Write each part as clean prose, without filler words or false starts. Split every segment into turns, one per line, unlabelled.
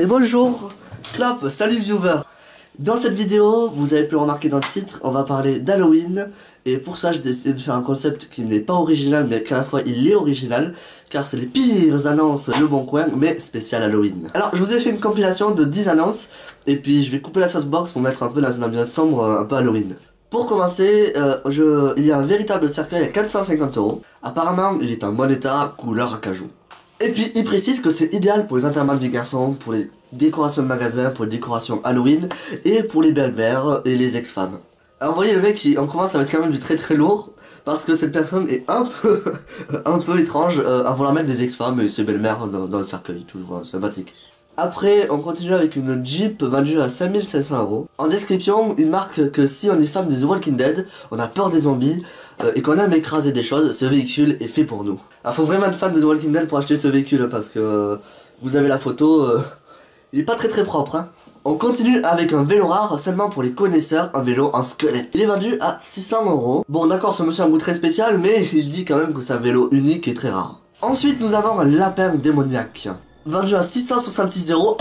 Et bonjour, clap, salut viewer. Dans cette vidéo, vous avez pu le remarquer dans le titre, on va parler d'Halloween. Et pour ça, j'ai décidé de faire un concept qui n'est pas original, mais qu'à la fois il est original, car c'est les pires annonces Le Bon Coin, mais spécial Halloween. Alors, je vous ai fait une compilation de 10 annonces, et puis je vais couper la saucebox pour mettre un peu dans une ambiance sombre, un peu Halloween. Pour commencer, il y a un véritable cercueil à 450 €. Apparemment, il est en bon état, couleur acajou. Et puis, il précise que c'est idéal pour les intervalles des garçons, pour les décorations de magasins, pour les décorations Halloween, et pour les belles-mères et les ex-femmes. Alors, vous voyez, le mec, on commence avec quand même du très lourd, parce que cette personne est un peu étrange à vouloir mettre des ex-femmes et ses belles-mères dans le cercueil, toujours sympathique. Après, on continue avec une Jeep vendue à 5500 €. En description, il marque que si on est fan de The Walking Dead, on a peur des zombies et qu'on aime écraser des choses, ce véhicule est fait pour nous. Alors, faut vraiment être fan de The Walking Dead pour acheter ce véhicule parce que vous avez la photo, il est pas très propre. Hein. On continue avec un vélo rare seulement pour les connaisseurs, un vélo en squelette. Il est vendu à 600 €. Bon, d'accord, ce monsieur a un goût très spécial, mais il dit quand même que c'est un vélo unique et très rare. Ensuite, nous avons un lapin démoniaque. Vendu à 666 €.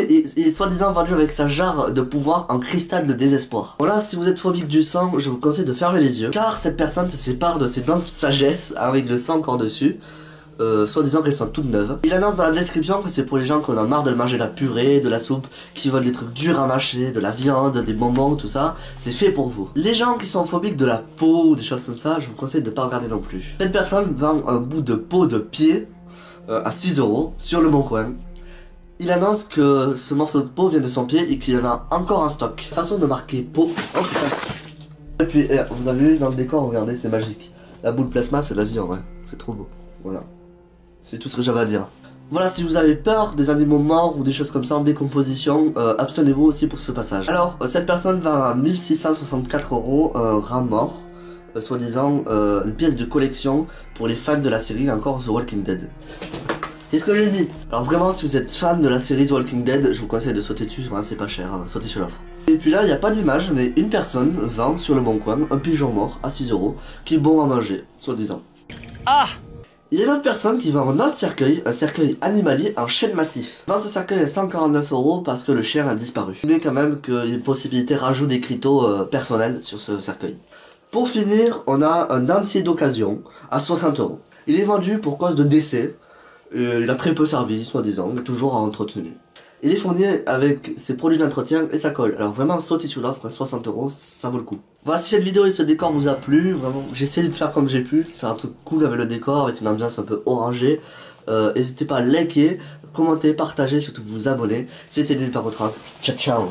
Il est soi-disant vendu avec sa jarre de pouvoir en cristal de désespoir. Voilà, si vous êtes phobique du sang, je vous conseille de fermer les yeux, car cette personne se sépare de ses dents de sagesse avec le sang encore dessus. Soi-disant qu'elles sont toutes neuves. Il annonce dans la description que c'est pour les gens qui en ont marre de manger de la purée, de la soupe, qui veulent des trucs durs à mâcher, de la viande, des bonbons, tout ça. C'est fait pour vous. Les gens qui sont phobiques de la peau ou des choses comme ça, je vous conseille de pas regarder non plus. Cette personne vend un bout de peau de pied à 6 € sur Le Bon Coin. Il annonce que ce morceau de peau vient de son pied et qu'il en a encore en stock. Façon de marquer peau. Oh putain. Et puis, vous avez vu dans le décor, regardez, c'est magique. La boule plasma, c'est la vie en vrai. C'est trop beau. Voilà. C'est tout ce que j'avais à dire. Voilà, si vous avez peur des animaux morts ou des choses comme ça en décomposition, abstenez-vous aussi pour ce passage. Alors, cette personne va à 1664 € un rat mort. Soi-disant une pièce de collection pour les fans de la série encore The Walking Dead. Qu'est-ce que j'ai dit? Alors vraiment, si vous êtes fan de la série The Walking Dead, je vous conseille de sauter dessus, vraiment c'est pas cher, sautez sur l'offre. Et puis là, il n'y a pas d'image, mais une personne vend sur Le Bon Coin un pigeon mort à 6 € qui est bon à manger, soi-disant. Ah! Il y a une autre personne qui vend un autre cercueil, un cercueil animalier en chêne massif. Vend ce cercueil à 149 € parce que le chien a disparu. Mais quand même qu'il y ait une possibilité rajoute des cryptos personnels sur ce cercueil. Pour finir, on a un dentier d'occasion à 60 €. Il est vendu pour cause de décès. Il a très peu servi, soi-disant, mais toujours entretenu. Il est fourni avec ses produits d'entretien et sa colle. Alors vraiment, sautez sur l'offre, 60 €, ça vaut le coup. Voilà, si cette vidéo et ce décor vous a plu, vraiment, j'ai essayé de faire comme j'ai pu, faire un truc cool avec le décor, avec une ambiance un peu orangée. N'hésitez pas à liker, commenter, partager, surtout vous abonner. C'était Nul par 30. Ciao ciao.